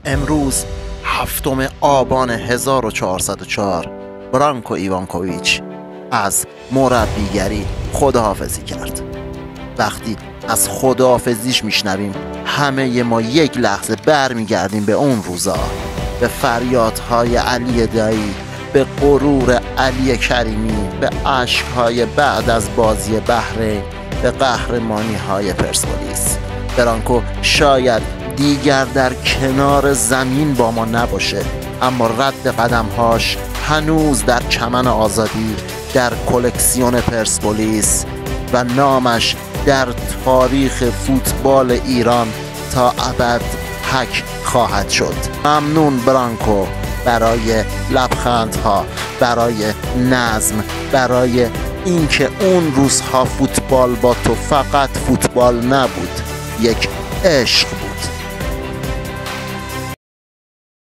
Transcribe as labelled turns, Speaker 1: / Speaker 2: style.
Speaker 1: امروز 7 آبان 1404 برانکو ایوانکوویچ از مربیگری خداحافظی کرد. وقتی از خداحافظیش میشنویم همه ما یک لحظه برمیگردیم به اون روزا، به فریادهای علی دایی، به غرور علی کریمی، به اشکهای بعد از بازی بحرین، به قهرمانی‌های پرسپولیس. برانکو شاید دیگر در کنار زمین با ما نباشه، اما رد قدمهاش هنوز در چمن آزادی، در کلکسیون پرسپولیس و نامش در تاریخ فوتبال ایران تا ابد حک خواهد شد. ممنون برانکو برای لبخندها، برای نظم، برای اینکه اون روزها فوتبال با تو فقط فوتبال نبود، یک عشق بود.